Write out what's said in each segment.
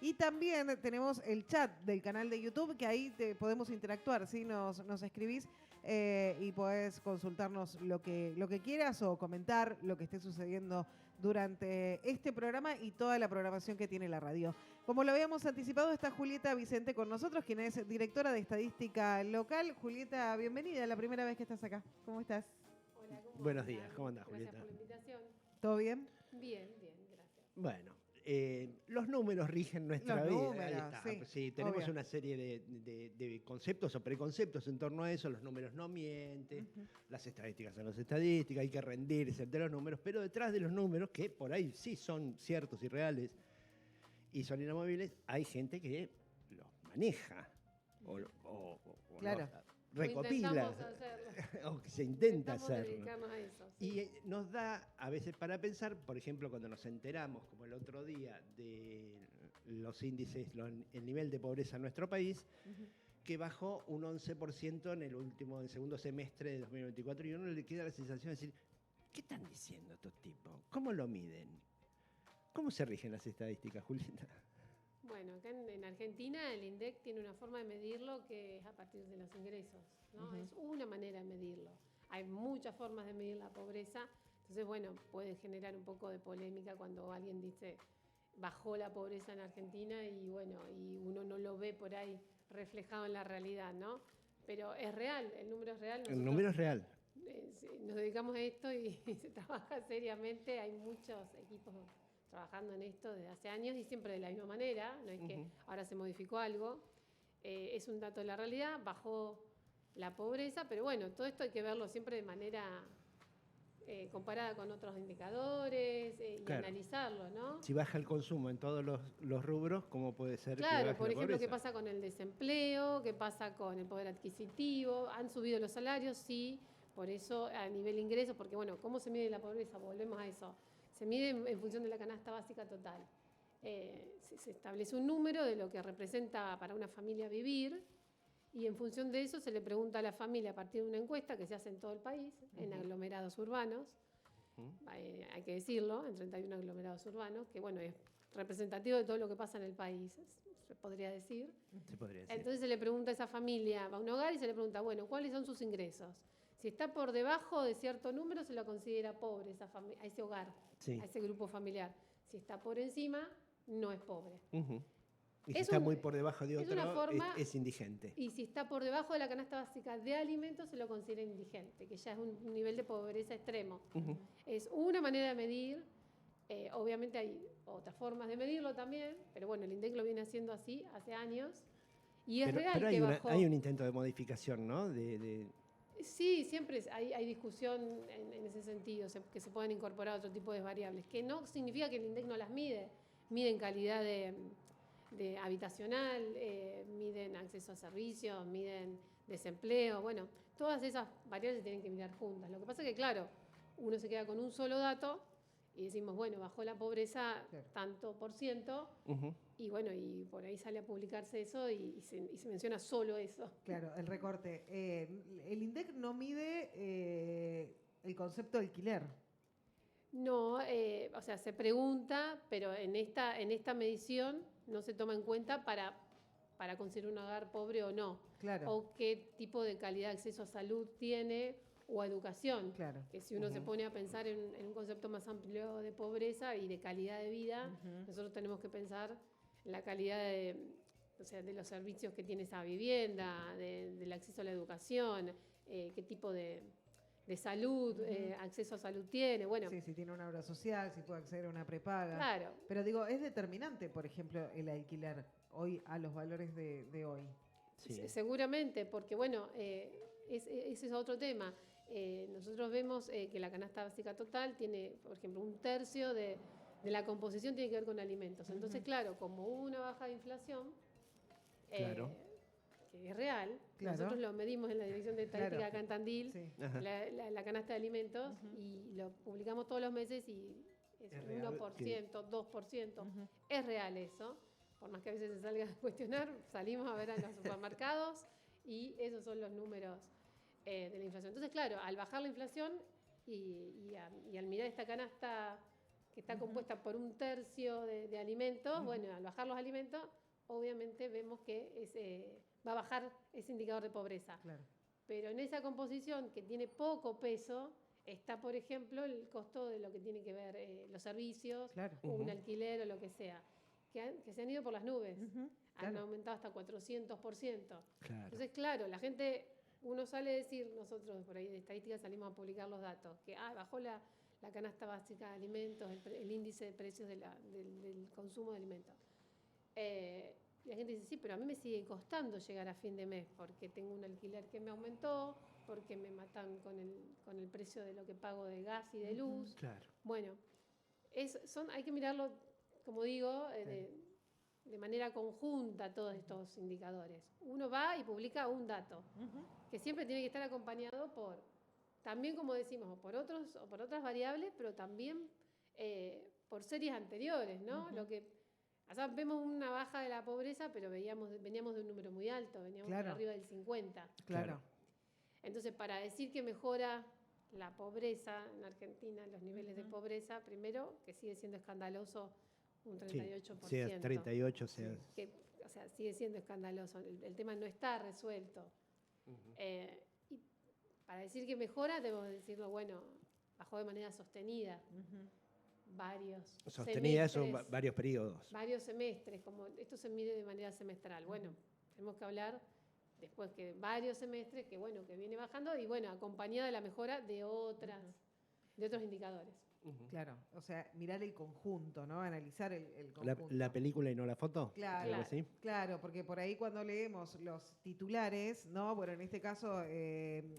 Y también tenemos el chat del canal de YouTube, que ahí te podemos interactuar, ¿sí? Nos escribís y podés consultarnos lo que quieras o comentar lo que esté sucediendo durante este programa y toda la programación que tiene la radio. Como lo habíamos anticipado, está Julieta Vicente con nosotros, quien es directora de Estadística Local. Julieta, bienvenida, la primera vez que estás acá. ¿Cómo estás? Hola, ¿cómo Buenos andan? días, ¿cómo andás, Gracias Julieta? por la invitación. ¿Todo bien? Bien, bien, gracias. Bueno, los números rigen nuestra Los vida. números, Ahí está. sí, Sí, tenemos obvio. una serie de conceptos o preconceptos en torno a eso. Los números no mienten, las estadísticas son las estadísticas, hay que rendirse ante los números, pero detrás de los números, que por ahí sí son ciertos y reales y son inamovibles, hay gente que los maneja o Claro. los recopila, Intentamos hacerlo. o que se intenta Intentamos hacerlo. dedicarnos a eso. Sí. Y nos da a veces para pensar, por ejemplo, cuando nos enteramos, como el otro día, de los índices, el nivel de pobreza en nuestro país, que bajó un 11% en el segundo semestre de 2024, y a uno le queda la sensación de decir, ¿qué están diciendo estos tipos? ¿Cómo lo miden? ¿Cómo se rigen las estadísticas, Julieta? Bueno, acá en Argentina el INDEC tiene una forma de medirlo que es a partir de los ingresos, ¿no? Es una manera de medirlo. Hay muchas formas de medir la pobreza, entonces, bueno, puede generar un poco de polémica cuando alguien dice bajó la pobreza en Argentina y, bueno, y uno no lo ve por ahí reflejado en la realidad, ¿no? Pero es real, el número es real. El número es real. Nos dedicamos a esto y se trabaja seriamente, hay muchos equipos trabajando en esto desde hace años y siempre de la misma manera, no es que ahora se modificó algo, es un dato de la realidad, bajó la pobreza, pero bueno, todo esto hay que verlo siempre de manera comparada con otros indicadores y Claro. analizarlo, ¿no? Si baja el consumo en todos los rubros, ¿cómo puede ser que Claro, baje por la ejemplo, pobreza? ¿qué pasa con el desempleo? ¿Qué pasa con el poder adquisitivo? ¿Han subido los salarios? Sí, por eso a nivel ingresos, porque bueno, ¿cómo se mide la pobreza? Volvemos a eso. Se mide en función de la canasta básica total. Se establece un número de lo que representa para una familia vivir y en función de eso se le pregunta a la familia a partir de una encuesta que se hace en todo el país, en aglomerados urbanos, hay que decirlo, en 31 aglomerados urbanos, que bueno, es representativo de todo lo que pasa en el país, se podría decir. Se podría decir. Entonces se le pregunta a esa familia, va a un hogar y se le pregunta, bueno, ¿cuáles son sus ingresos? Si está por debajo de cierto número, se lo considera pobre a ese hogar, Sí. a ese grupo familiar. Si está por encima, no es pobre. Y si Es está un- muy por debajo de es otro, una forma- es indigente. Y si está por debajo de la canasta básica de alimentos, se lo considera indigente, que ya es un nivel de pobreza extremo. Es una manera de medir. Obviamente hay otras formas de medirlo también, pero bueno, el INDEC lo viene haciendo así hace años. Y es real Pero que hay, bajó. hay un intento de modificación, ¿no? Sí, siempre hay discusión en ese sentido, que se pueden incorporar otro tipo de variables, que no significa que el INDEC no las mide. Miden calidad de habitacional, miden acceso a servicios, miden desempleo, bueno, todas esas variables se tienen que mirar juntas. Lo que pasa es que, claro, uno se queda con un solo dato y decimos, bueno, bajó la pobreza Claro. tanto por ciento, y bueno, y por ahí sale a publicarse eso y se menciona solo eso. Claro, el recorte. El INDEC no mide el concepto de alquiler. No, o sea, se pregunta, pero en esta medición no se toma en cuenta para considerar un hogar pobre o no. Claro. O qué tipo de calidad de acceso a salud tiene o a educación. Claro. Que si uno se pone a pensar en un concepto más amplio de pobreza y de calidad de vida, nosotros tenemos que pensar en la calidad o sea, de los servicios que tiene esa vivienda, del acceso a la educación, qué tipo de salud, acceso a salud tiene, bueno. Sí, si tiene una obra social, si puede acceder a una prepaga. Claro. Pero digo, es determinante, por ejemplo, el alquiler hoy a los valores de hoy. Sí. Seguramente, porque bueno, ese es otro tema. Nosotros vemos que la canasta básica total tiene, por ejemplo, un tercio de la composición tiene que ver con alimentos. Entonces, claro, como hubo una baja de inflación, Claro. que es real, Claro. nosotros lo medimos en la División de Estadística Claro. acá en Tandil, Sí. la canasta de alimentos, y lo publicamos todos los meses y es Es un real 1%, 2%. Es real eso. Por más que a veces se salga a cuestionar, salimos a ver a los supermercados y esos son los números de la inflación. Entonces, claro, al bajar la inflación y al mirar esta canasta que está compuesta por 1/3 de alimentos, bueno, al bajar los alimentos, obviamente vemos que va a bajar ese indicador de pobreza. Claro. Pero en esa composición que tiene poco peso, está, por ejemplo, el costo de lo que tiene que ver los servicios, Claro. o un alquiler o lo que sea, que se han ido por las nubes. Han Claro. aumentado hasta 400%. Claro. Entonces, claro, la gente, uno sale a decir, nosotros por ahí de estadística salimos a publicar los datos, que bajó la canasta básica de alimentos, el índice de precios del consumo de alimentos. Y la gente dice, sí, pero a mí me sigue costando llegar a fin de mes porque tengo un alquiler que me aumentó, porque me matan con el precio de lo que pago de gas y de luz. Claro. Bueno, hay que mirarlo, como digo, de manera conjunta todos estos indicadores. Uno va y publica un dato, que siempre tiene que estar acompañado también como decimos, por otras variables, pero también por series anteriores, ¿no? O sea, vemos una baja de la pobreza, pero veníamos de un número muy alto, veníamos por arriba del 50. Claro. Entonces, para decir que mejora la pobreza en Argentina, los niveles de pobreza, primero, que sigue siendo escandaloso un 38%. Sí, es 38, o sea, O sea, sigue siendo escandaloso. El tema no está resuelto. Y para decir que mejora, debemos decirlo, bueno, bajó de manera sostenida. Varios sostenida son semestres, varios periodos. varios semestres, como esto se mide de manera semestral. Bueno, tenemos que hablar después que varios semestres, que bueno, que viene bajando y bueno, acompañada de la mejora de otros indicadores. Claro, o sea, mirar el conjunto, ¿no? Analizar el conjunto. La película y no la foto. Claro, ¿Algo así? claro, porque por ahí cuando leemos los titulares, ¿no? Bueno, en este caso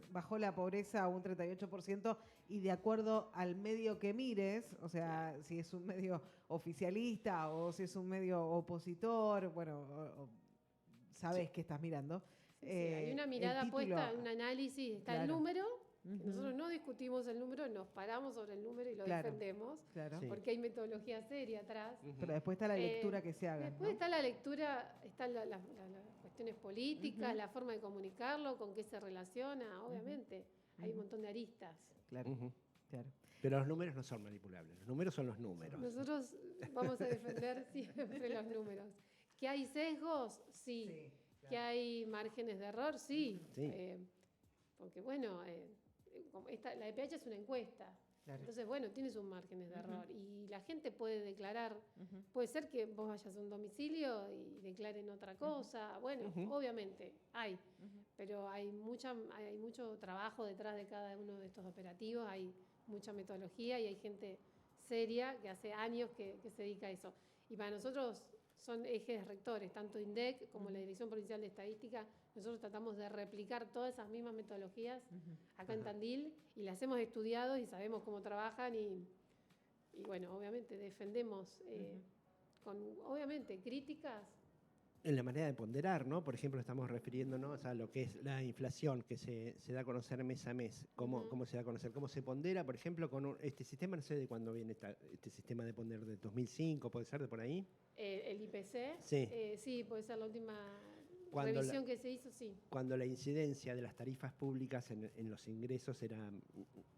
bajó la pobreza a un 38% y de acuerdo al medio que mires, o sea, si es un medio oficialista o si es un medio opositor, bueno, sabes que estás mirando. Sí, hay una mirada puesta, un análisis, está el número. Nosotros no discutimos el número, nos paramos sobre el número y lo defendemos, porque hay metodología seria atrás. Pero después está la lectura que se haga. Después está la lectura, están las cuestiones políticas, la forma de comunicarlo, con qué se relaciona, obviamente. Hay un montón de aristas. Claro, claro. Pero los números no son manipulables, los números son los números. Nosotros vamos a defender siempre los números. ¿Que hay sesgos? Sí. ¿Que hay márgenes de error? Sí. Porque bueno, la EPH es una encuesta. Claro. Entonces, bueno, tiene sus márgenes de error. Y la gente puede declarar, puede ser que vos vayas a un domicilio y declaren otra cosa. Bueno, obviamente hay. Pero hay mucho trabajo detrás de cada uno de estos operativos, hay mucha metodología y hay gente seria que hace años que se dedica a eso. Y para nosotros son ejes rectores, tanto INDEC como la Dirección Provincial de Estadística. Nosotros tratamos de replicar todas esas mismas metodologías acá en Tandil y las hemos estudiado y sabemos cómo trabajan y bueno, obviamente defendemos con, obviamente, críticas. En la manera de ponderar, ¿no? Por ejemplo, estamos refiriéndonos a lo que es la inflación que se da a conocer mes a mes. ¿Cómo se da a conocer? ¿Cómo se pondera, por ejemplo, con este sistema? No sé de cuándo viene este sistema de poner, de 2005, ¿puede ser de por ahí? El IPC. Sí. Sí, puede ser la última revisión que se hizo, sí. Cuando la incidencia de las tarifas públicas en los ingresos era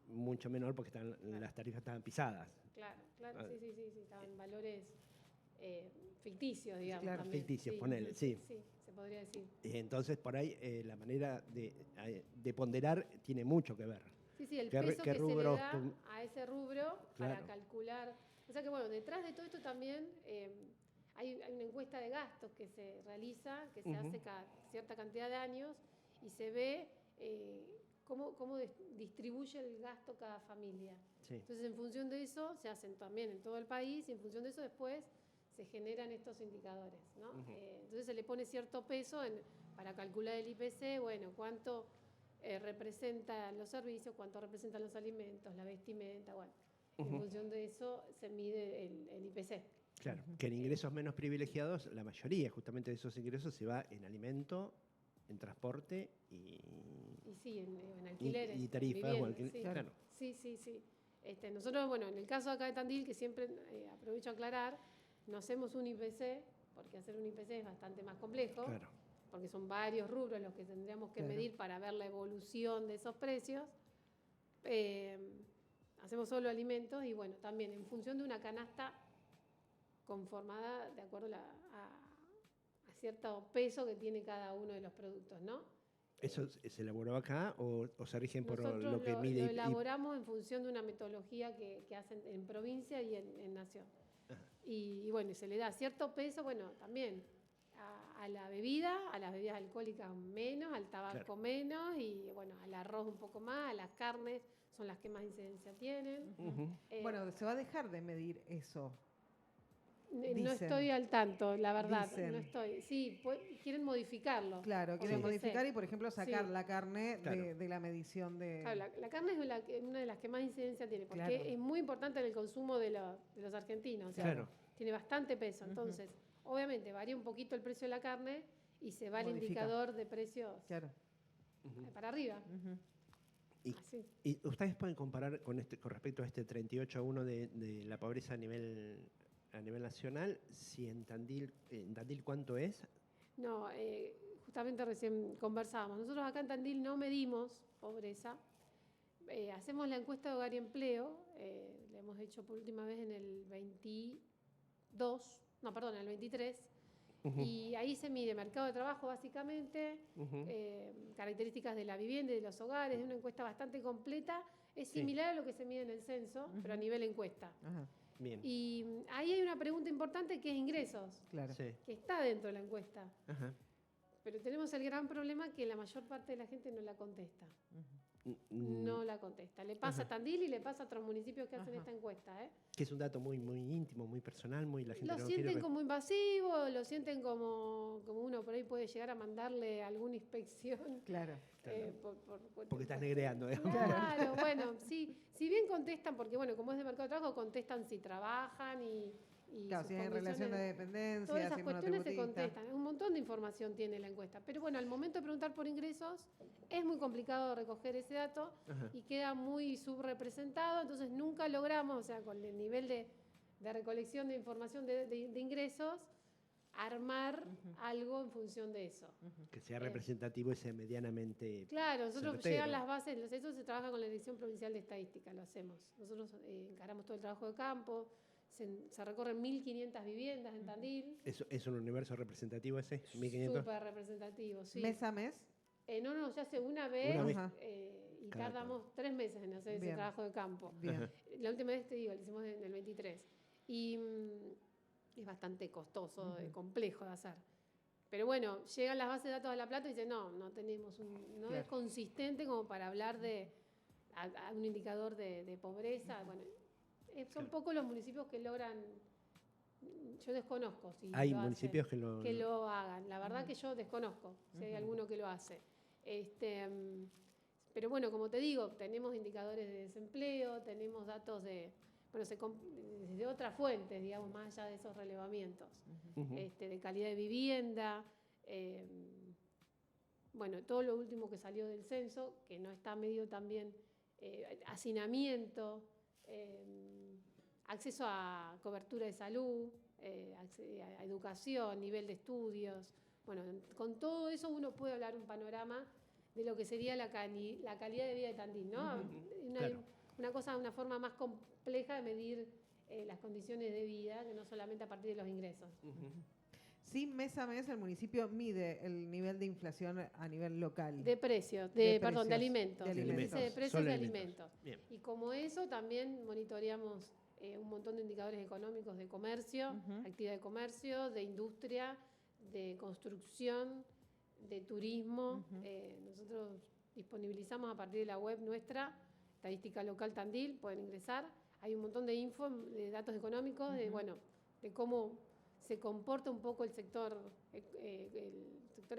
mucho menor porque las tarifas estaban pisadas. Claro, sí, estaban valores ficticios, digamos. Claro, también. ficticios, ponele, sí. Sí, se podría decir. Entonces, por ahí, la manera de ponderar tiene mucho que ver. Sí, el peso que se le da a ese rubro para calcular. O sea que, bueno, detrás de todo esto también hay una encuesta de gastos que se realiza, que se hace cada cierta cantidad de años y se ve cómo distribuye el gasto cada familia. Sí. Entonces, en función de eso, se hacen también en todo el país y en función de eso después se generan estos indicadores, ¿no? Entonces se le pone cierto peso para calcular el IPC, bueno, cuánto representan los servicios, cuánto representan los alimentos, la vestimenta, bueno. En función de eso se mide el IPC. Claro, que en ingresos menos privilegiados, la mayoría justamente de esos ingresos se va en alimento, en transporte y sí, en alquileres. Y tarifas o alquileres, sí. Claro. Sí. Nosotros, bueno, en el caso acá de Tandil, que siempre aprovecho a aclarar, no hacemos un IPC, porque hacer un IPC es bastante más complejo, porque son varios rubros los que tendríamos que medir para ver la evolución de esos precios. hacemos solo alimentos y bueno, también en función de una canasta conformada de acuerdo a cierto peso que tiene cada uno de los productos, ¿no? ¿Eso se elaboró acá o se rigen por Nosotros lo que mide? lo elaboramos en función de una metodología que hacen en provincia y en nación. Y bueno, se le da cierto peso, bueno, también a la bebida, a las bebidas alcohólicas menos, al tabaco menos, y bueno, al arroz un poco más, a las carnes son las que más incidencia tienen. Bueno, se va a dejar de medir eso. No dicen. estoy al tanto, la verdad, Dicen. no estoy. Sí, quieren modificarlo. Claro, quieren Sí. modificar y, por ejemplo, sacar Sí. la carne Claro. de la medición de... Claro, la carne es una de las que más incidencia tiene, porque Claro. es muy importante en el consumo de los argentinos. O sea, Claro. tiene bastante peso. Entonces, obviamente, varía un poquito el precio de la carne y se va el Modifica. indicador de precios Claro. para arriba. Y, Así. y ustedes pueden comparar con respecto a este 38-1 de la pobreza a nivel nacional, si en Tandil ¿cuánto es? No, justamente recién conversábamos. Nosotros acá en Tandil no medimos pobreza. Hacemos la encuesta de hogar y empleo. La hemos hecho por última vez en el 23. Y ahí se mide mercado de trabajo básicamente, características de la vivienda y de los hogares, es una encuesta bastante completa. Es similar a lo que se mide en el censo, pero a nivel encuesta. Ajá, Bien. Y ahí hay una pregunta importante que es ingresos, claro. Sí. que está dentro de la encuesta. Ajá. Pero tenemos el gran problema que la mayor parte de la gente no la contesta. No la contesta. Le pasa a Tandil y le pasa a otros municipios que hacen esta encuesta. Que es un dato muy, muy íntimo, muy personal, la gente Lo no sienten quiere... como invasivo, lo sienten como uno por ahí puede llegar a mandarle alguna inspección. Claro. Porque estás negreando, digamos. Claro, bueno, sí. Si bien contestan, porque bueno, como es de mercado de trabajo, contestan si trabajan y Claro, sus si hay relación de condiciones. dependencia, Todas esas si es cuestiones se monotributista. contestan. Un montón de información tiene la encuesta. Pero bueno, al momento de preguntar por ingresos, es muy complicado recoger ese dato y queda muy subrepresentado. Entonces nunca logramos, o sea, con el nivel de recolección de información de ingresos, armar algo en función de eso. Que sea representativo y sea medianamente... Claro, nosotros certero. llegan las bases, eso se trabaja con la Dirección Provincial de Estadística, lo hacemos. Nosotros encaramos todo el trabajo de campo, se recorren 1.500 viviendas en Tandil. ¿Es un universo representativo ese? 1.500. Súper representativo, sí. ¿Mes a mes? No, se hace una vez Ajá. y Cada tardamos 3 meses en hacer ese Bien. trabajo de campo. Bien. La última vez, te digo, lo hicimos en el 23. Y es bastante costoso, complejo de hacer. Pero bueno, llegan las bases de datos a La Plata y dicen, no tenemos no Claro. es consistente como para hablar a un indicador de pobreza. Bueno, son pocos los municipios que logran, yo desconozco si Hay lo hacen, municipios que lo hagan. La verdad que yo desconozco si hay alguno que lo hace. Pero bueno, como te digo, tenemos indicadores de desempleo, tenemos datos desde otras fuentes, digamos, más allá de esos relevamientos, de calidad de vivienda, bueno, todo lo último que salió del censo, que no está medio también, hacinamiento, acceso a cobertura de salud, a educación, nivel de estudios. Bueno, con todo eso uno puede hablar un panorama de lo que sería la calidad de vida de Tandil, ¿no? Claro. Una forma más compleja de medir las condiciones de vida, que no solamente a partir de los ingresos. Sí, mes a mes el municipio mide el nivel de inflación a nivel local. De precios, De perdón, de precios. alimentos. De alimentos. Índice de precios Solo de alimentos. alimentos. Bien. Y como eso también monitoreamos un montón de indicadores económicos de comercio, actividad de comercio, de industria, de construcción, de turismo. Nosotros disponibilizamos a partir de la web nuestra, Estadística Local Tandil, pueden ingresar. Hay un montón de info, de datos económicos, de cómo se comporta un poco el sector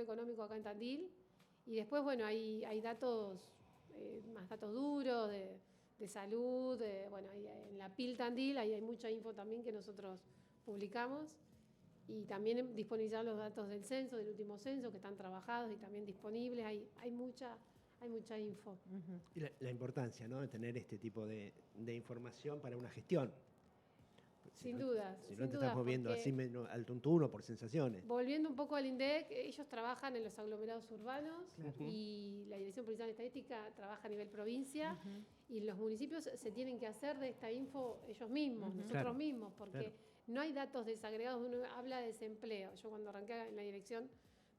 económico acá en Tandil. Y después, bueno, hay datos, más datos duros de salud. En la PIL Tandil hay mucha info también que nosotros publicamos. Y también disponibilizar los datos del censo, del último censo, que están trabajados y también disponibles. Hay mucha info. Y la importancia, ¿no?, de tener este tipo de información para una gestión. Sin dudas. Si no sin te dudas, estás moviendo porque así al tuntuno por sensaciones. volviendo un poco al INDEC, ellos trabajan en los aglomerados urbanos Claro. y la Dirección Policial de Estadística trabaja a nivel provincia Ujú. y los municipios se tienen que hacer de esta info ellos mismos, Ujú. nosotros Claro, mismos, porque claro. no hay datos desagregados, uno habla de desempleo. Yo cuando arranqué en la Dirección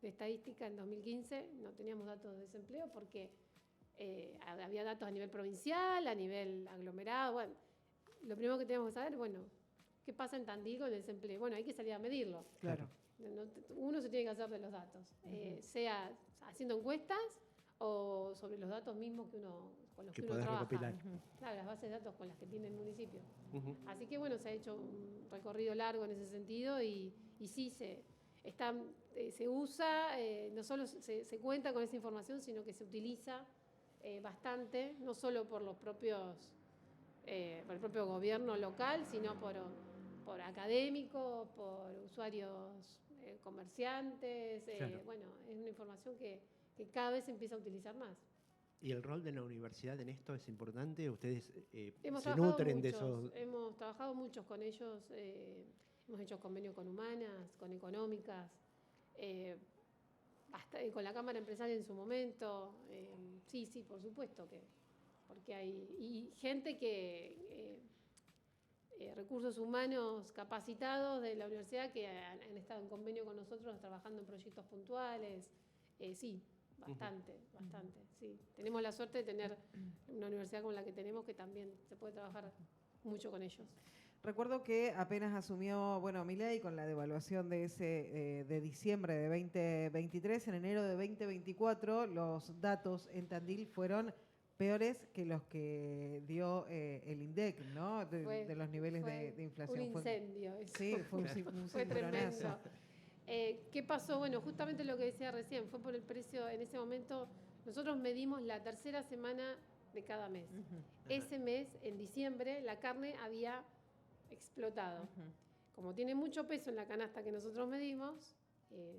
de Estadística en 2015 no teníamos datos de desempleo porque había datos a nivel provincial, a nivel aglomerado. Bueno, lo primero que teníamos que saber, bueno, ¿qué pasa en Tandil con el desempleo? Bueno, hay que salir a medirlo. Claro. Uno se tiene que hacer de los datos, sea haciendo encuestas o sobre los datos mismos con los que uno podés trabaja. recopilar. Ujú. Claro, las bases de datos con las que tiene el municipio. Ujú. Así que bueno, se ha hecho un recorrido largo en ese sentido y sí se usa, no solo se cuenta con esa información, sino que se utiliza bastante, no solo por los propios, por el propio gobierno local, sino por académicos, por usuarios comerciantes. Claro. Bueno, es una información que cada vez se empieza a utilizar más. ¿Y el rol de la universidad en esto es importante? ¿Ustedes Hemos se nutren de trabajado esos? hemos trabajado muchos con ellos, hemos hecho convenio con Humanas, con Económicas, con la Cámara Empresaria en su momento. Sí, por supuesto que, porque hay gente que, recursos humanos capacitados de la universidad que han estado en convenio con nosotros trabajando en proyectos puntuales. Sí, bastante, sí. Tenemos la suerte de tener una universidad como la que tenemos que también se puede trabajar mucho con ellos. Recuerdo que apenas asumió, Milei con la devaluación de diciembre de 2023, en enero de 2024 los datos en Tandil fueron peores que los que dio el INDEC, ¿no? De los niveles de inflación. Un incendio. Sí, fue un fue cimbronazo. tremendo. ¿Qué pasó? Bueno, justamente lo que decía recién, fue por el precio. En ese momento nosotros medimos la tercera semana de cada mes. Ujú. Ese mes, en diciembre, la carne había explotado. Ujú. Como tiene mucho peso en la canasta que nosotros medimos,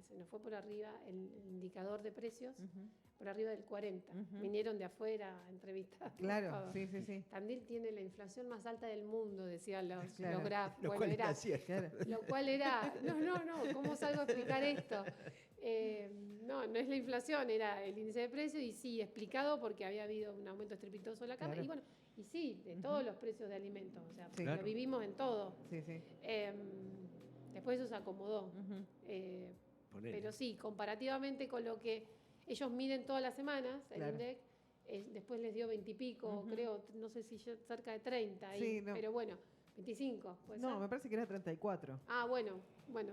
se nos fue por arriba el indicador de precios, Ujú. por arriba del 40. Ujú. Vinieron de afuera a entrevistar. Claro, sí. Tandil tiene la inflación más alta del mundo, decían los Claro. graf. Lo Bueno, cual era, era cierto. Claro. lo cual era, no, ¿cómo salgo a explicar esto? No es la inflación, era el índice de precios y sí, explicado porque había habido un aumento estrepitoso de la carne. Claro. Y bueno, y sí, de todos los precios de alimentos, o sea, Sí. lo vivimos en todo. Sí. Después eso se acomodó. Ujú. Ponele. Pero sí, comparativamente con lo que ellos miden todas las semanas, el Claro. INDEC, después les dio 20 y pico, Ujú. creo, no sé si cerca de 30, Sí, no. pero bueno, 25, ¿puede No, ser? me parece que era 34. Ah, bueno,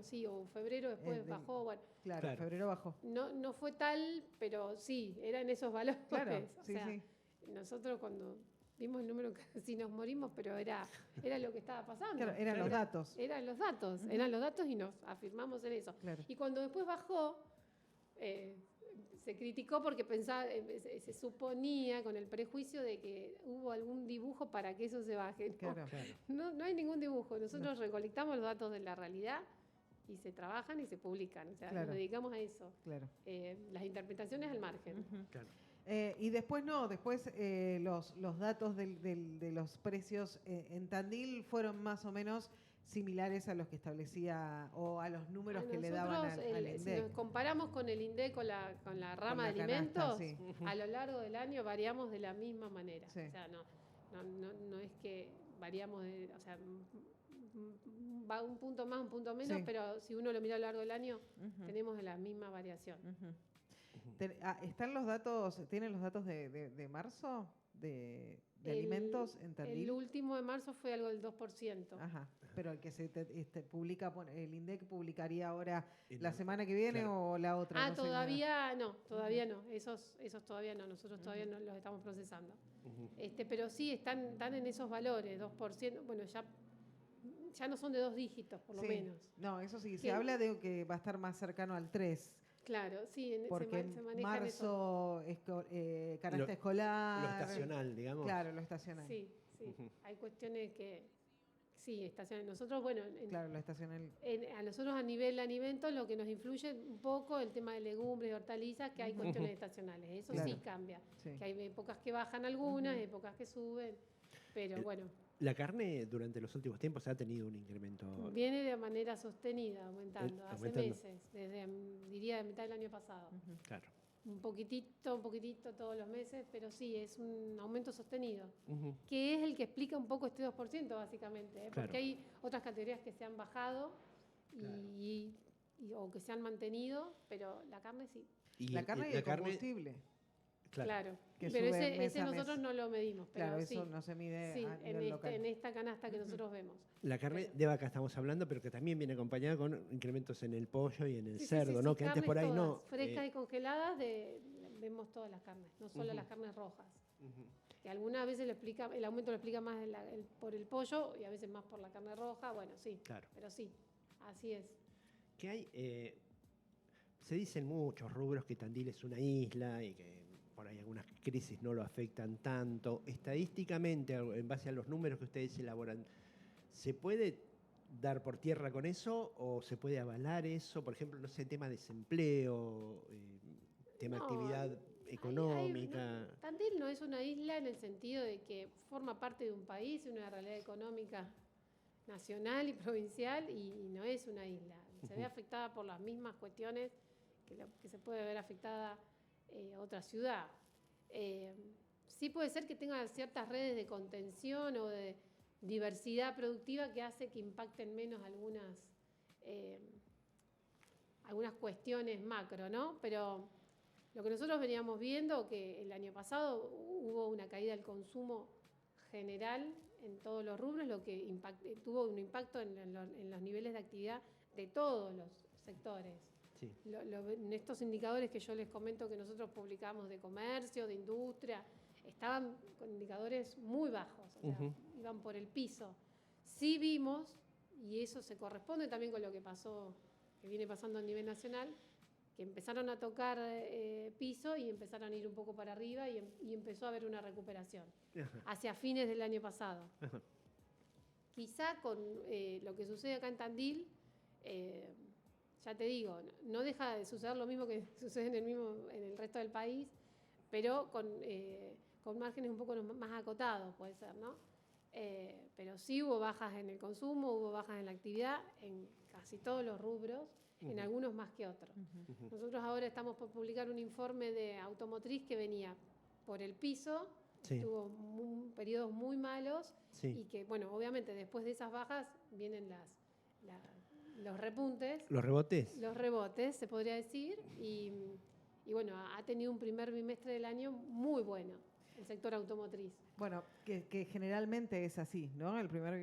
sí, o febrero después El- bajó, bueno. Claro, Claro. febrero bajó. No fue tal, pero sí, eran esos valores. Claro, O sí. sea, nosotros cuando vimos el número casi nos morimos, pero era lo que estaba pasando. Claro, eran los datos. Eran los datos, y nos afirmamos en eso. Claro. Y cuando después bajó, se criticó porque se suponía con el prejuicio de que hubo algún dibujo para que eso se baje. No, Claro. Claro. no hay ningún dibujo. Nosotros recolectamos los datos de la realidad y se trabajan y se publican. O sea, Claro. nos dedicamos a eso. Claro. Las interpretaciones al margen. Ujú. Claro. Y después los datos de los precios en Tandil fueron más o menos similares a los que establecía o a los números que le daban Nosotros, al si INDEC. nos comparamos con el INDEC, con la rama la de canasta, alimentos, sí. a lo largo del año variamos de la misma manera. Sí. O sea, no es que variamos, o sea, va un punto más, un punto menos, Sí. pero si uno lo mira a lo largo del año, Ujú. tenemos la misma variación. Ujú. ¿Están los datos, tienen los datos de marzo de alimentos en Tandil? El último de marzo fue algo del 2%. Ajá, pero el que se publica, el INDEC publicaría ahora En la la- semana que viene claro. o la otra. No sé todavía no. Esos todavía no. Nosotros todavía no los estamos procesando. Ujú. Pero sí, están en esos valores, 2%. Bueno, ya no son de 2 dígitos, por lo Sí. menos. No, eso sí, se ¿Qué? habla de que va a estar más cercano al 3, Claro, sí, porque se manejan eso. marzo, canasta Lo escolar. Lo estacional, digamos. Claro, lo estacional. Sí. Ujú. Hay cuestiones que, sí, estacional. Nosotros, bueno, Claro, lo estacional. a nosotros a nivel alimentos lo que nos influye un poco el tema de legumbres y hortalizas, que hay cuestiones estacionales. Eso Claro. sí cambia. Sí. Que hay épocas que bajan algunas, Ujú. épocas que suben, pero El- bueno. La carne durante los últimos tiempos ha tenido un incremento. Viene de manera sostenida, aumentando, hace aumentando. meses, desde, diría, de mitad del año pasado. Claro. Un poquitito todos los meses, pero sí, es un aumento sostenido, Ujú. que es el que explica un poco este 2%, básicamente, ¿eh? Claro. Porque hay otras categorías que se han bajado o que se han mantenido, pero la carne sí. La carne y el combustible. Claro. Que pero sube mes ese a mes. nosotros no lo medimos, pero Claro, sí. eso no se mide Sí, a nivel local. en esta canasta que nosotros vemos. La carne Pero- de vaca estamos hablando, pero que también viene acompañada con incrementos en el pollo y en el Sí, sí, cerdo, sí, ¿no? sí, Que antes carnes por ahí todas, no. frescas y congeladas, vemos todas las carnes, no solo Ujú. las carnes rojas. Ujú. Que algunas veces el aumento lo explica más por el pollo y a veces más por la carne roja. Bueno, sí, Claro. pero sí, así es. Que hay, se dicen muchos rubros que Tandil es una isla y que por ahí algunas crisis no lo afectan tanto. Estadísticamente, en base a los números que ustedes elaboran, ¿se puede dar por tierra con eso o se puede avalar eso? Por ejemplo, no sé, tema desempleo, tema No, actividad económica. Tandil no es una isla en el sentido de que forma parte de un país, una realidad económica nacional y provincial y no es una isla. Se ve afectada por las mismas cuestiones que se puede ver afectada otra ciudad. Sí puede ser que tenga ciertas redes de contención o de diversidad productiva que hace que impacten menos algunas cuestiones macro, ¿no? Pero lo que nosotros veníamos viendo, que el año pasado hubo una caída del consumo general en todos los rubros, lo que tuvo un impacto en los niveles de actividad de todos los sectores. Sí. En estos indicadores que yo les comento que nosotros publicamos de comercio, de industria, estaban con indicadores muy bajos, o sea, iban por el piso. Sí vimos, y eso se corresponde también con lo que pasó, que viene pasando a nivel nacional, que empezaron a tocar piso y empezaron a ir un poco para arriba y empezó a haber una recuperación hacia fines del año pasado. Ajá. Quizá con lo que sucede acá en Tandil, ya te digo, no deja de suceder lo mismo que sucede en el resto del país, pero con márgenes un poco más acotados, puede ser, ¿no? Pero sí hubo bajas en el consumo, hubo bajas en la actividad, en casi todos los rubros, en algunos más que otros. Nosotros ahora estamos por publicar un informe de automotriz que venía por el piso, Sí. tuvo periodos muy malos Sí. y que, bueno, obviamente después de esas bajas vienen los repuntes, Los rebotes. los rebotes, se podría decir, y bueno, ha tenido un primer bimestre del año muy bueno, el sector automotriz. Bueno, que generalmente es así, ¿no? El primer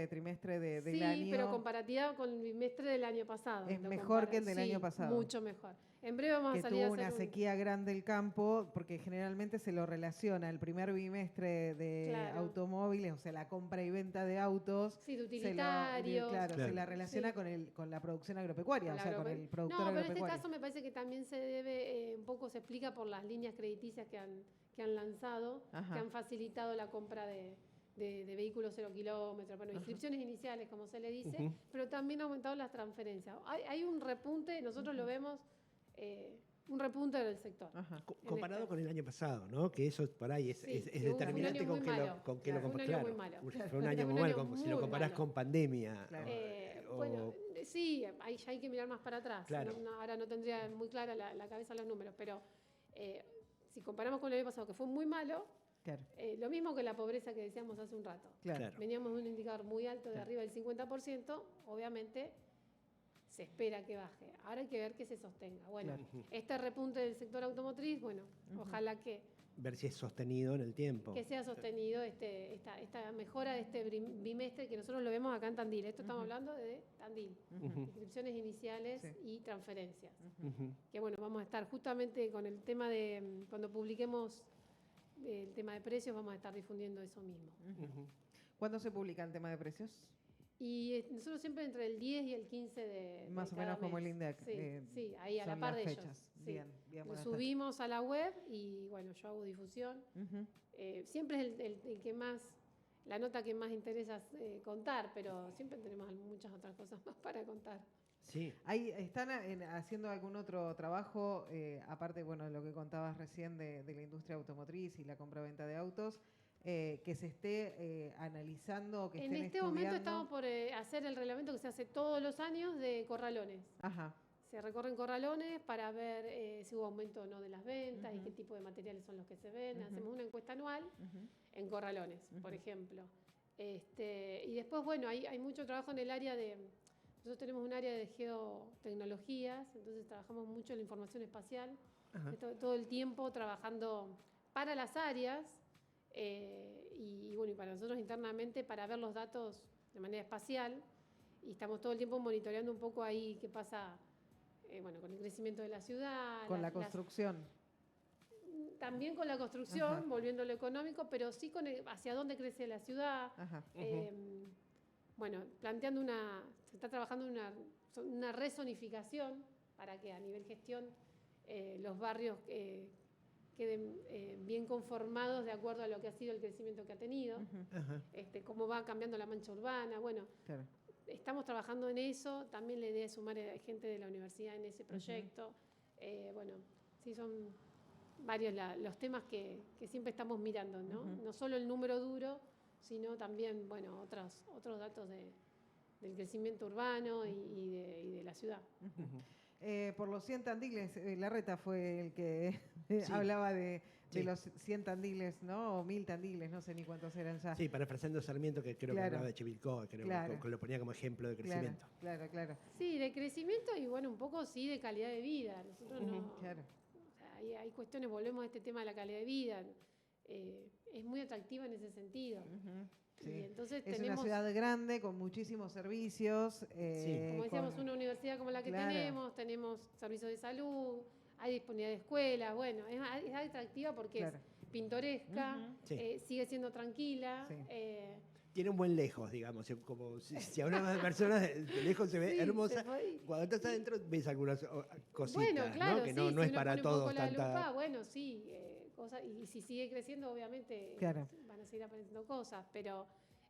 trimestre del Sí, año. pero comparativa con el bimestre del año pasado. Es lo mejor que el del sí, año pasado. Mucho mejor. En breve vamos que a salir a tuvo hacer una sequía grande el campo, porque generalmente se lo relaciona el primer bimestre de Claro. automóviles, o sea, la compra y venta de autos. Sí, de se utilitarios. Claro, se la relaciona Sí. con la producción agropecuaria, Con o la sea, con el productor No, pero en este agropecuario. caso me parece que también se debe, un poco se explica por las líneas crediticias que han lanzado, Ajá. que han facilitado la compra de vehículos 0 kilómetros, bueno, inscripciones iniciales, como se le dice, pero también ha aumentado las transferencias. Hay un repunte, nosotros lo vemos, un repunte del sector. Ajá. Comparado con el año pasado, ¿no? Que eso por ahí es, Sí, es que fue un determinante año con muy qué malo. con qué lo Fue un comparás. año Claro, muy malo. fue un año Fue muy un malo, año si lo muy comparás malo. con pandemia. Claro. Bueno, sí, ahí ya hay que mirar más para atrás. Claro. Ahora no tendría muy clara la cabeza los números, pero si comparamos con el año pasado, que fue muy malo, Claro, lo mismo que la pobreza que decíamos hace un rato. claro. Claro. Veníamos de un indicador muy alto de Claro. arriba del 50%, obviamente se espera que baje. Ahora hay que ver que se sostenga. Bueno, Claro. este repunte del sector automotriz, bueno, ojalá que Ver si es sostenido en el tiempo. sea sostenido esta mejora de este bimestre que nosotros lo vemos acá en Tandil. Esto estamos hablando de Tandil, inscripciones iniciales Sí. y transferencias. Ujú. Que bueno, vamos a estar justamente con el tema de, cuando publiquemos el tema de precios, vamos a estar difundiendo eso mismo. Ujú. ¿Cuándo se publica el tema de precios? Y nosotros siempre entre el 10 y el 15 de Más o cada menos como mes. el INDEC. Sí, ahí a la son par las de ellos. fechas. Sí. Bien, bien. Lo buenas subimos a la web y bueno, yo hago difusión. tardes. Ujú. Siempre es el que más, la nota que más interesa contar, pero siempre tenemos muchas otras cosas más para contar. Sí. ¿Están haciendo algún otro trabajo, aparte, bueno, de lo que contabas recién de la industria automotriz y la compra-venta de autos? que se esté analizando, que En estén este estudiando? momento estamos por hacer el reglamento que se hace todos los años de corralones. Ajá. Se recorren corralones para ver si hubo aumento o no de las ventas y Ujú. qué tipo de materiales son los que se ven. Ujú. Hacemos una encuesta anual Ujú. en corralones, por Ujú. ejemplo. Y después, bueno, hay mucho trabajo en el área de... Nosotros tenemos un área de geotecnologías, entonces trabajamos mucho en la información espacial, Ajá. todo el tiempo trabajando para las áreas y bueno, y para nosotros internamente para ver los datos de manera espacial y estamos todo el tiempo monitoreando un poco ahí qué pasa bueno, con el crecimiento de la ciudad. Con la construcción. También con la construcción, Ajá. volviendo a lo económico, pero sí con hacia dónde crece la ciudad. Ajá. Bueno, planteando se está trabajando una rezonificación para que a nivel gestión los barrios queden bien conformados de acuerdo a lo que ha sido el crecimiento que ha tenido, Ujú. Ajá. cómo va cambiando la mancha urbana. Bueno, Claro. estamos trabajando en eso, también la idea es sumar gente de la universidad en ese proyecto. Bueno, sí, son varios los temas que siempre estamos mirando, ¿no? Ujú. No solo el número duro, sino también, bueno, otros datos del crecimiento urbano y de la ciudad. Ujú. Por los 100 tandiles, Larreta fue el que Sí. hablaba de Sí. los 100 tandiles, ¿no? O 1000 tandiles, no sé ni cuántos eran ya. Sí, parafraseando Sarmiento, que creo que Claro. hablaba de Chivilcoy, creo Claro. que lo ponía como ejemplo de Claro, crecimiento. claro, claro. Sí, de crecimiento y bueno, un poco sí de calidad de vida. Nosotros no... Claro. O sea, hay cuestiones, volvemos a este tema de la calidad de vida. Es muy atractiva en ese sentido. Ujú. Y Sí. entonces Es una tenemos, ciudad grande con muchísimos servicios. como decíamos, con- una universidad como la que Claro. tenemos servicios de salud, hay disponibilidad de escuelas, bueno, es atractiva porque Claro. es pintoresca, Ujú. Sí. sigue siendo tranquila. Sí. Tiene un buen lejos, digamos. Como si hablamos de personas, de lejos se ve Sí, hermosa. se fue- Cuando estás adentro ves algunas cositas, Bueno, claro, ¿no? Que sí, no si es uno para pone un todos poco la tanta... lupa, bueno, sí, y si sigue creciendo, obviamente Claro. van a seguir apareciendo cosas, pero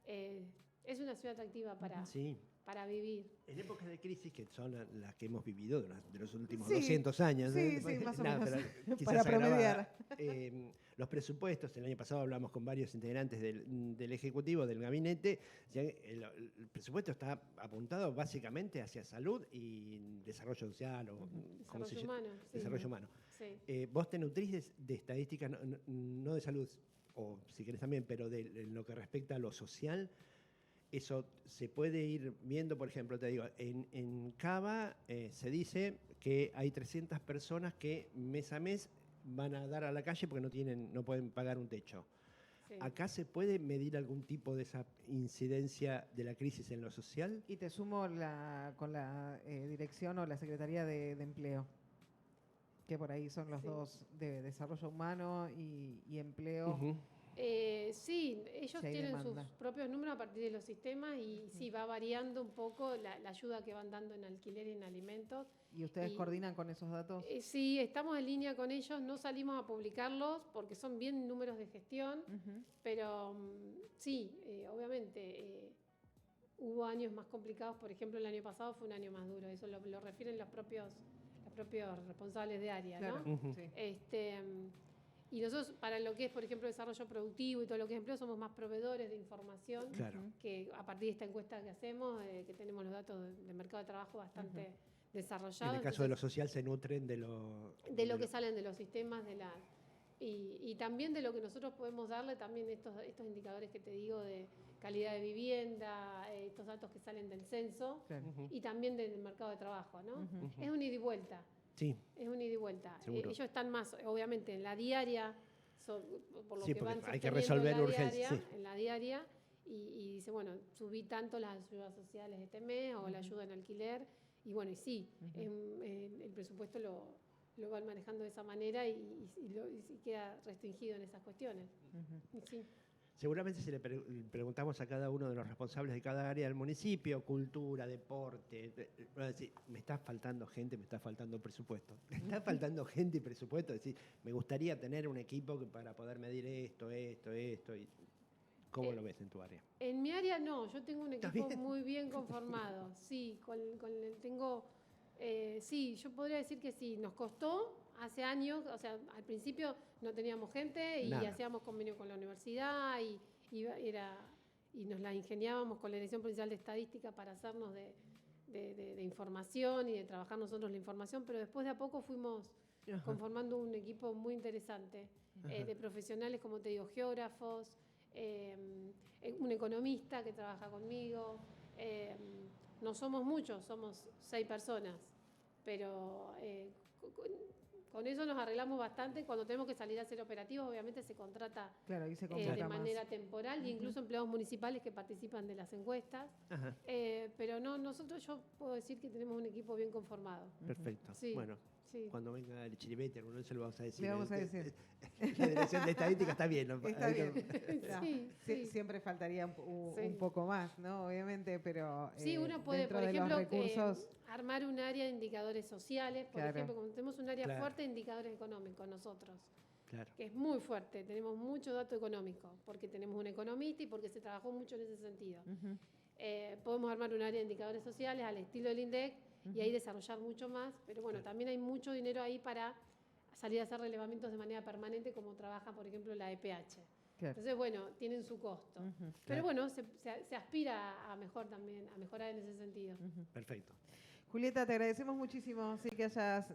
es una ciudad atractiva Sí. para vivir. En épocas de crisis, que son las que hemos vivido de los últimos Sí, 200 años. sí, sí, más o menos, pero quizás para agravada. promediar. Los presupuestos, el año pasado hablamos con varios integrantes del Ejecutivo, del Gabinete, el presupuesto está apuntado básicamente hacia salud y desarrollo social o ¿cómo se Desarrollo llama? humano. Sí. Desarrollo humano. Sí. Vos te nutrís de estadísticas, no de salud, o si querés también, pero en lo que respecta a lo social. Eso se puede ir viendo, por ejemplo, te digo, en Cava se dice que hay 300 personas que mes a mes van a dar a la calle porque no pueden pagar un techo. Sí. ¿Acá se puede medir algún tipo de esa incidencia de la crisis en lo social? Y te sumo con la dirección o la Secretaría de Empleo, que por ahí son los Sí. dos de desarrollo humano y empleo. Ujú. Sí, ellos Si hay tienen demanda. sus propios números a partir de los sistemas y sí, va variando un poco la ayuda que van dando en alquiler y en alimentos. ¿Y ustedes Y- coordinan con esos datos? Sí, estamos en línea con ellos, no salimos a publicarlos porque son bien números de gestión, Ujú. pero sí, obviamente hubo años más complicados, por ejemplo el año pasado fue un año más duro, eso lo refieren los propios responsables de área, Claro, ¿no? Ujú. sí. Y nosotros, para lo que es, por ejemplo, desarrollo productivo y todo lo que es empleo, somos más proveedores de información, Claro. que a partir de esta encuesta que hacemos, que tenemos los datos de mercado de trabajo bastante desarrollados. En el caso de lo entonces, social se nutren de lo... de lo que salen de los sistemas, y también de lo que nosotros podemos darle, también estos indicadores que te digo de calidad de vivienda, estos datos que salen del censo, Claro. Ujú. y también del mercado de trabajo, ¿no? Ujú. Es un ida y vuelta. Sí, Es un ida y vuelta. Seguro. Ellos están más, obviamente, en la diaria, por lo Sí, que porque van hay que sosteniendo resolver en la urgencias, diaria, sí. en la diaria, y dice, bueno, subí tanto las ayudas sociales de este mes o la ayuda en alquiler, y bueno, y sí, el presupuesto lo van manejando de esa manera y queda restringido en esas cuestiones. Ujú. Y sí. Seguramente si le preguntamos a cada uno de los responsables de cada área del municipio, cultura, deporte, van a decir, me está faltando gente, me está faltando presupuesto. Me está faltando gente y presupuesto. Es decir, me gustaría tener un equipo para poder medir esto. Y ¿cómo lo ves en tu área? En mi área no, yo tengo un ¿Está equipo bien? muy bien conformado, sí, tengo Sí, yo podría decir que sí. Nos costó hace años, o sea, al principio no teníamos gente y Nada. hacíamos convenio con la universidad y nos la ingeniábamos con la Dirección Provincial de Estadística para hacernos de información y de trabajar nosotros la información, pero después de a poco fuimos Ajá. conformando un equipo muy interesante de profesionales, como te digo, geógrafos, un economista que trabaja conmigo. No somos muchos, somos 6 personas, pero con eso nos arreglamos bastante. Cuando tenemos que salir a hacer operativos, obviamente se contrata Claro, ahí se de contrata más. manera temporal, e incluso empleados municipales que participan de las encuestas. Ajá. Pero no, yo puedo decir que tenemos un equipo bien conformado. Perfecto. Sí. Bueno, Sí. cuando venga el Chiribete, alguno de eso le vamos a decir. Le vamos a decir. La Dirección de Estadística está bien, ¿no? Está bien. No, Sí, sí. Siempre faltaría Sí. un poco más, ¿no? Obviamente, pero Sí, uno puede, dentro por de los ejemplo, recursos, armar un área de indicadores sociales. Por Claro. ejemplo, como tenemos un área Claro. fuerte de indicadores económicos nosotros, Claro. que es muy fuerte, tenemos mucho dato económico, porque tenemos un economista y porque se trabajó mucho en ese sentido. Ujú. Podemos armar un área de indicadores sociales al estilo del INDEC y ahí desarrollar mucho más, pero bueno, Claro. también hay mucho dinero ahí para salir a hacer relevamientos de manera permanente, como trabaja, por ejemplo, la EPH. Claro. Entonces, bueno, tienen su costo. Ujú. Pero Claro. bueno, se aspira a mejorar en ese sentido. Perfecto. Julieta, te agradecemos muchísimo sí, que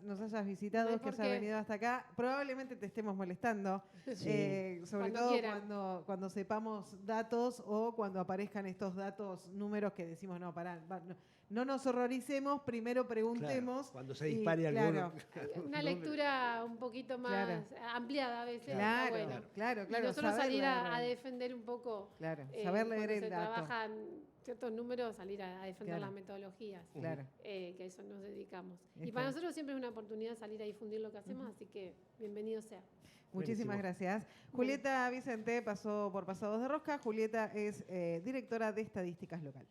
nos hayas visitado, No hay que por hayas qué. venido hasta acá. Probablemente te estemos molestando, Sí. sobre Cuando todo quieran. cuando sepamos datos o cuando aparezcan estos datos, números que decimos, no, pará, no nos horroricemos, primero preguntemos. Claro, cuando se y, dispare claro, alguno. Una lectura un poquito más Claro. ampliada a veces está Claro, bueno. claro, Y claro. nosotros saber salir leer, a defender un poco, Claro, saber leer cuando el se dato. trabajan ciertos números, salir a defender Claro. las metodologías, Claro. que a eso nos dedicamos. Y Está para bien. nosotros siempre es una oportunidad salir a difundir lo que hacemos, así que bienvenido sea. Muchísimas Buenísimo. gracias. Julieta Vicente pasó por Pasados de Rosca. Julieta es directora de Estadísticas Local.